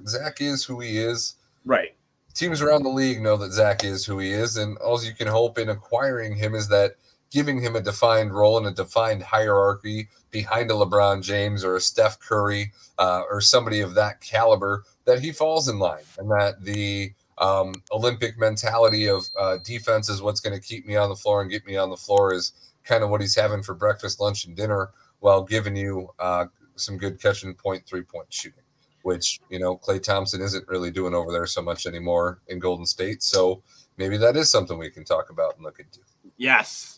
Zach is who he is. Right. Teams around the league know that Zach is who he is, and all you can hope in acquiring him is that giving him a defined role and a defined hierarchy behind a LeBron James or a Steph Curry or somebody of that caliber, that he falls in line, and that the Olympic mentality of defense is what's going to keep me on the floor and get me on the floor is kind of what he's having for breakfast, lunch, and dinner while giving you some good catch and point 3-point shooting, which, Klay Thompson isn't really doing over there so much anymore in Golden State. So maybe that is something we can talk about and look into. Yes.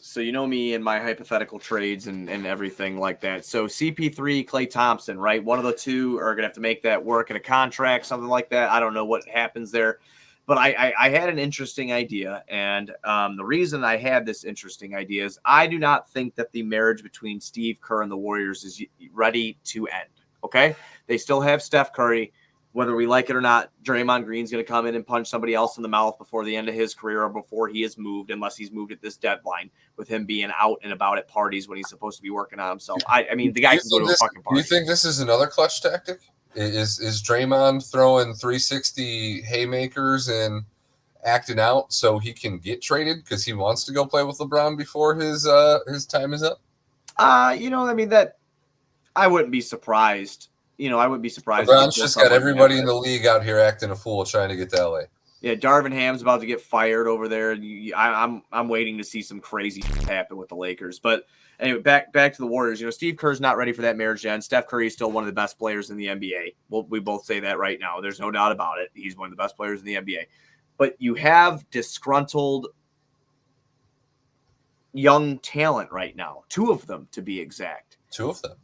So you know me and my hypothetical trades and everything like that. So CP3, Klay Thompson, right? One of the two are going to have to make that work in a contract, something like that. I don't know what happens there. But I had an interesting idea. And the reason I had this interesting idea is I do not think that the marriage between Steve Kerr and the Warriors is ready to end. Okay? They still have Steph Curry. Whether we like it or not, Draymond Green's going to come in and punch somebody else in the mouth before the end of his career or before he is moved, unless he's moved at this deadline, with him being out and about at parties when he's supposed to be working on himself. I mean, the guy can go to a fucking party. Do you think this is another clutch tactic? Is Draymond throwing 360 haymakers and acting out so he can get traded because he wants to go play with LeBron before his time is up? I mean, that I wouldn't be surprised. I wouldn't be surprised. LeBron's just got everybody in the league out here acting a fool trying to get to LA. Yeah, Darvin Ham's about to get fired over there. I'm waiting to see some crazy happen with the Lakers. But anyway, back to the Warriors. Steve Kerr's not ready for that marriage to end. Steph Curry is still one of the best players in the NBA. Well, we both say that right now. There's no doubt about it. He's one of the best players in the NBA. But you have disgruntled young talent right now. 2 of them, to be exact. 2 of them.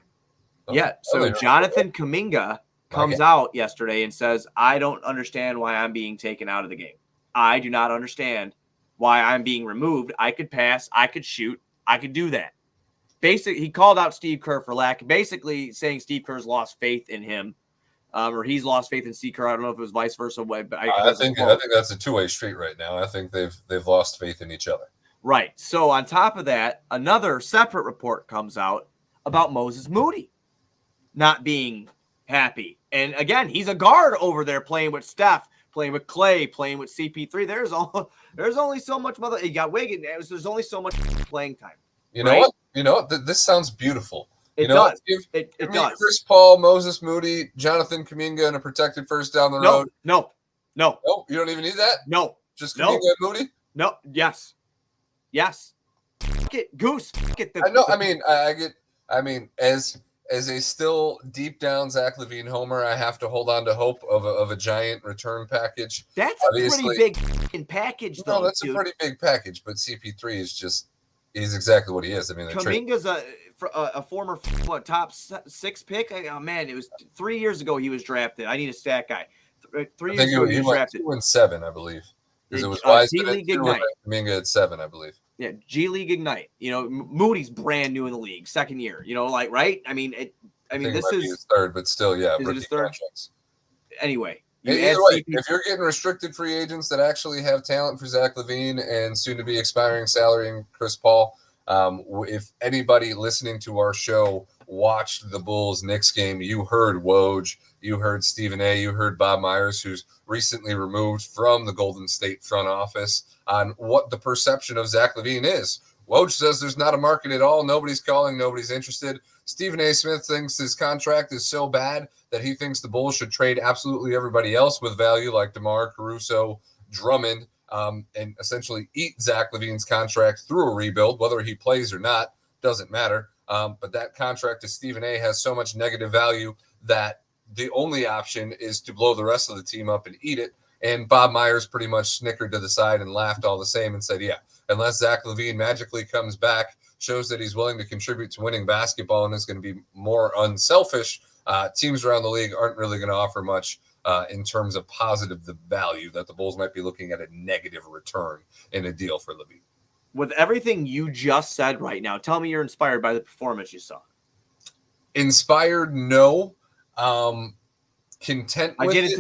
Oh, yeah. So Jonathan Kuminga comes out yesterday and says, I don't understand why I'm being taken out of the game. I do not understand why I'm being removed. I could pass. I could shoot. I could do that. Basically, he called out Steve Kerr for basically saying Steve Kerr's lost faith in him, or he's lost faith in Steve Kerr. I don't know if it was vice versa. But I think that's a two-way street right now. I think they've lost faith in each other. Right. So on top of that, another separate report comes out about Moses Moody not being happy. And again, he's a guard over there playing with Steph, playing with Klay, playing with CP3. There's only so much you got Wiggins. There's only so much playing time. You know what? This sounds beautiful. It does. It does. Chris Paul, Moses Moody, Jonathan Kuminga, and a protected first down the road. No. You don't even need that? No. Just Kuminga and Moody? No. Yes. Fuck it, Goose. Fuck it. I know. I mean, as a still deep down Zach LaVine homer, I have to hold on to hope of a giant return package. That's obviously a pretty big package, though. No, that's a pretty big package, but CP3 is exactly what he is. I mean, Kuminga's a former top 6 pick. Oh man, it was 3 years ago he was drafted. I need a stat guy. 3 years ago he was drafted. 2 and 7, I believe. Because it was Wiseman at 2 and Kuminga at 7, I believe. Yeah, G League Ignite. Moody's brand new in the league, second year. Right? I mean, this is his third, but still, yeah. Is it his third? Contracts. Anyway, either way, if you're getting restricted free agents that actually have talent for Zach LaVine and soon to be expiring salary in Chris Paul, if anybody listening to our show watched the Bulls-Knicks game, you heard Woj, you heard Stephen A., you heard Bob Myers, who's recently removed from the Golden State front office, on what the perception of Zach LaVine is. Woj says there's not a market at all. Nobody's calling. Nobody's interested. Stephen A. Smith thinks his contract is so bad that he thinks the Bulls should trade absolutely everybody else with value, like DeMar, Caruso, Drummond, and essentially eat Zach LaVine's contract through a rebuild. Whether he plays or not doesn't matter. But that contract to Stephen A. has so much negative value that the only option is to blow the rest of the team up and eat it. And Bob Myers pretty much snickered to the side and laughed all the same and said, yeah, unless Zach LaVine magically comes back, shows that he's willing to contribute to winning basketball and is going to be more unselfish, teams around the league aren't really going to offer much in terms of positive the value that the Bulls might be looking at a negative return in a deal for LaVine. With everything you just said right now, tell me you're inspired by the performance you saw. Inspired, no. Content with I get it's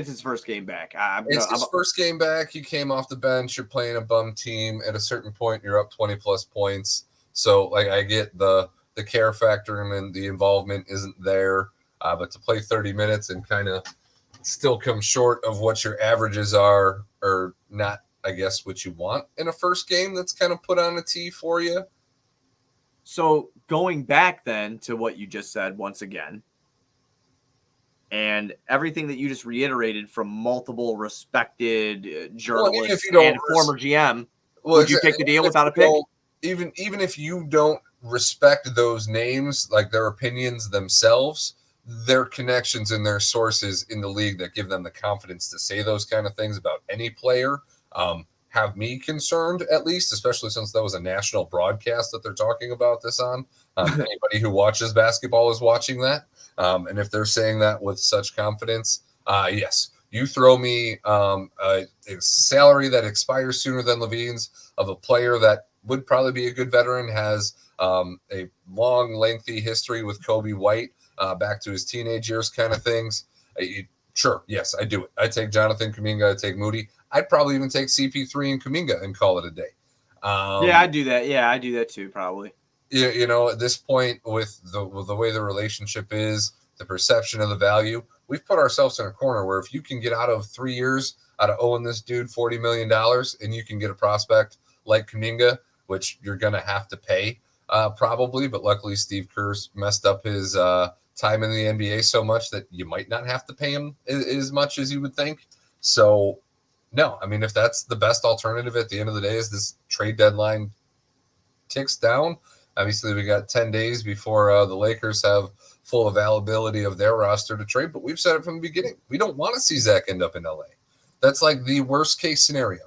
his first game back. It's his first game back. He came off the bench. You're playing a bum team. At a certain point, you're up 20 plus points. So, I get the care factor and the involvement isn't there. But to play 30 minutes and kind of still come short of what your averages are, or not, I guess, what you want in a first game that's kind of put on a tee for you. So going back then to what you just said once again, and everything that you just reiterated from multiple respected journalists and former GM, would you take the deal without a pick? Even if you don't respect those names, like their opinions themselves, their connections and their sources in the league that give them the confidence to say those kind of things about any player have me concerned, at least, especially since that was a national broadcast that they're talking about this on. Anybody who watches basketball is watching that. And if they're saying that with such confidence, yes, you throw me a salary that expires sooner than LaVine's of a player that would probably be a good veteran, has a long, lengthy history with Kobe White, back to his teenage years kind of things. Sure, yes, I do it. I take Jonathan Kuminga, I take Moody. I'd probably even take CP3 and Kuminga and call it a day. Yeah, I do that. Yeah, I do that too, probably. You know, at this point, with the way the relationship is, the perception of the value, we've put ourselves in a corner where if you can get out of 3 years out of owing this dude $40 million and you can get a prospect like Kuminga, which you're going to have to pay probably, but luckily Steve Kerr's messed up his time in the NBA so much that you might not have to pay him as much as you would think. So, no, I mean, if that's the best alternative at the end of the day, is this trade deadline ticks down. Obviously, we got 10 days before the Lakers have full availability of their roster to trade, but we've said it from the beginning. We don't want to see Zach end up in LA. That's like the worst case scenario.